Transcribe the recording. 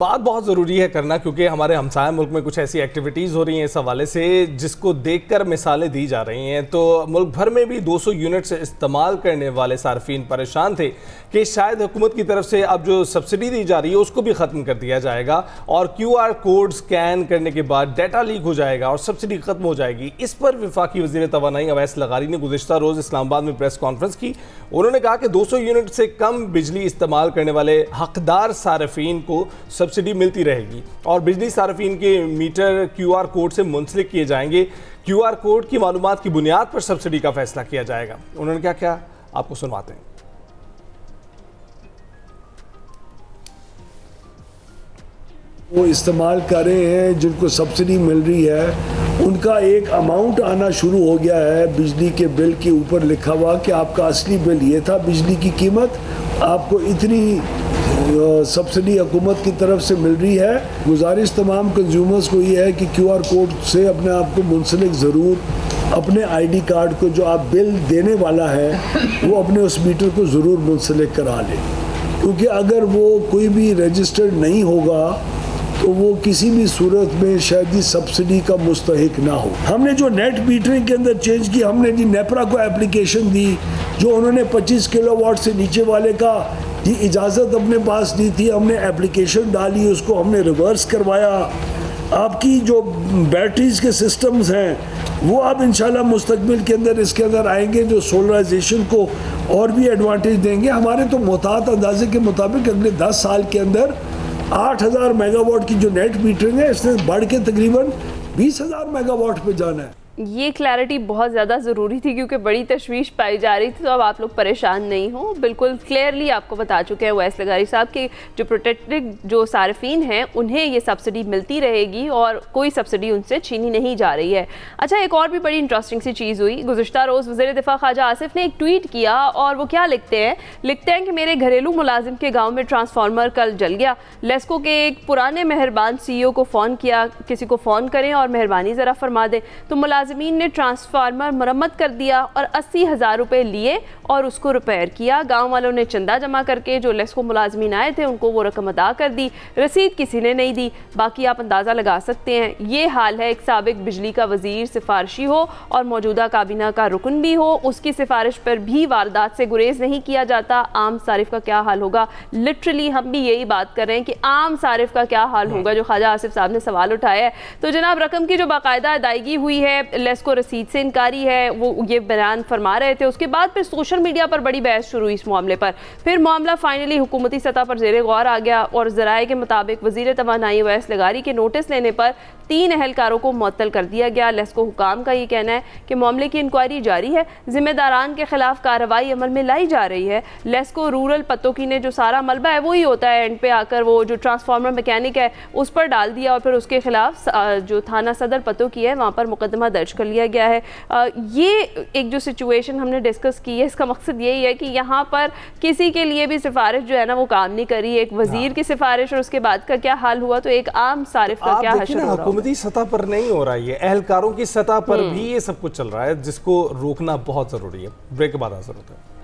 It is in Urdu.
بات بہت ضروری ہے کرنا، کیونکہ ہمارے ہمسائے ملک میں کچھ ایسی ایکٹیویٹیز ہو رہی ہیں اس حوالے سے جس کو دیکھ کر مثالیں دی جا رہی ہیں۔ تو ملک بھر میں بھی 200 یونٹس استعمال کرنے والے صارفین پریشان تھے کہ شاید حکومت کی طرف سے اب جو سبسڈی دی جا رہی ہے اس کو بھی ختم کر دیا جائے گا اور QR کوڈ سکین کرنے کے بعد ڈیٹا لیک ہو جائے گا اور سبسڈی ختم ہو جائے گی۔ اس پر وفاقی وزیر توانائی اویس لغاری نے گزشتہ روز اسلام آباد میں پریس کانفرنس کی۔ انہوں نے کہا کہ 200 یونٹ سے کم بجلی استعمال کرنے والے حقدار صارفین کو سبسڈی ملتی رہے گی اور بجلی صارفین کے میٹر QR کوڈ سے منسلک کیے جائیں گے۔ QR کوڈ کی معلومات کی بنیاد پر سبسڈی کا فیصلہ کیا جائے گا۔ انہوں نے کیا آپ کو سنواتے ہیں۔ وہ استعمال کر رہے ہیں جن کو سبسڈی مل رہی ہے، ان کا ایک اماؤنٹ آنا شروع ہو گیا ہے بجلی کے بل کے اوپر لکھا ہوا کہ آپ کا اصلی بل یہ تھا، بجلی کی قیمت آپ کو اتنی سبسڈی حکومت کی طرف سے مل رہی ہے۔ گزارش تمام کنزیومرز کو یہ ہے کہ QR کوڈ سے اپنے آپ کو منسلک ضرور، اپنے ID کارڈ کو جو آپ بل دینے والا ہے وہ اپنے اس میٹر کو ضرور منسلک کرا لیں، کیونکہ اگر وہ کوئی بھی رجسٹرڈ نہیں ہوگا تو وہ کسی بھی صورت میں شاید ہی سبسڈی کا مستحق نہ ہو۔ ہم نے جو نیٹ میٹرنگ کے اندر چینج کی، ہم نے نیپرا کو اپلیکیشن دی، جو انہوں نے 25 کلو واٹ سے نیچے والے کا اجازت اپنے پاس دی تھی، ہم نے اپلیکیشن ڈالی، اس کو ہم نے ریورس کروایا۔ آپ کی جو بیٹریز کے سسٹمز ہیں وہ اب انشاءاللہ مستقبل کے اندر اس کے اندر آئیں گے جو سولرائزیشن کو اور بھی ایڈوانٹیج دیں گے۔ ہمارے تو محتاط اندازے کے مطابق اگلے 10 سال کے اندر 8,000 میگا واٹ کی جو نیٹ میٹرنگ ہے اس نے بڑھ کے تقریباً 20,000 میگا واٹ پہ جانا ہے۔ یہ کلیئرٹی بہت زیادہ ضروری تھی کیونکہ بڑی تشویش پائی جا رہی تھی، تو اب آپ لوگ پریشان نہیں ہوں۔ بالکل کلیئرلی آپ کو بتا چکے ہیں اویس لغاری صاحب کہ جو پروٹیکٹڈ جو صارفین ہیں انہیں یہ سبسڈی ملتی رہے گی اور کوئی سبسڈی ان سے چھینی نہیں جا رہی ہے۔ اچھا، ایک اور بھی بڑی انٹرسٹنگ سی چیز ہوئی۔ گزشتہ روز وزیر دفاع خواجہ آصف نے ایک ٹویٹ کیا اور وہ کیا لکھتے ہیں کہ میرے گھریلو ملازم کے گاؤں میں ٹرانسفارمر کل جل گیا۔ لیسکو کے ایک پرانے مہربان CEO کو فون کیا، کسی کو فون کریں اور مہربانی ذرا فرما دیں، تو ملازمین نے ٹرانسفارمر مرمت کر دیا اور 80,000 روپے لیے اور اس کو ریپیئر کیا۔ گاؤں والوں نے چندہ جمع کر کے جو لیسکو ملازمین آئے تھے ان کو وہ رقم ادا کر دی، رسید کسی نے نہیں دی۔ باقی آپ اندازہ لگا سکتے ہیں یہ حال ہے ایک سابق بجلی کا وزیر سفارشی ہو اور موجودہ کابینہ کا رکن بھی ہو، اس کی سفارش پر بھی واردات سے گریز نہیں کیا جاتا۔ عام صارف کا کیا حال ہوگا؟ لٹرلی ہم بھی یہی بات کر رہے ہیں کہ عام صارف کا کیا حال ہوگا جو خواجہ آصف صاحب نے سوال اٹھایا ہے۔ تو جناب، رقم کی جو باقاعدہ ادائیگی ہوئی ہے، لیسکو رسید سے انکاری ہے، وہ یہ بیان فرما رہے تھے۔ اس کے بعد پھر سوشل میڈیا پر بڑی بحث شروع ہوئی اس معاملے پر، پھر معاملہ فائنلی حکومتی سطح پر زیر غور آ گیا اور ذرائع کے مطابق وزیر توانائی اویس لغاری کے نوٹس لینے پر 3 اہلکاروں کو معطل کر دیا گیا۔ لیسکو حکام کا یہ کہنا ہے کہ معاملے کی انکوائری جاری ہے، ذمہ داران کے خلاف کارروائی عمل میں لائی جا رہی ہے۔ لیسکو رورل پتوکی نے جو سارا ملبہ ہے وہی ہوتا ہے، اینڈ پہ آ کر وہ جو ٹرانسفارمر میکینک ہے اس پر ڈال دیا اور پھر اس کے خلاف جو تھانہ صدر پتوکی ہے وہاں پر مقدمہ درج کر لیا گیا ہے۔ یہ ایک جو سچویشن ہم نے ڈسکس کی ہے، اس کا مقصد یہی ہے کہ یہاں پر کسی کے لیے بھی سفارش جو ہے نا وہ کام نہیں کری۔ ایک وزیر کی سفارش اور اس کے بعد کا کیا حال ہوا، تو ایک عام صارف کا کیا حشر ہو رہا ہے۔ حکومتی سطح پر نہیں ہو رہا ہے، اہلکاروں کی سطح پر بھی یہ سب کچھ چل رہا ہے جس کو روکنا بہت ضروری ہے۔ بریک کے بعد حاضر ہوتا ہے۔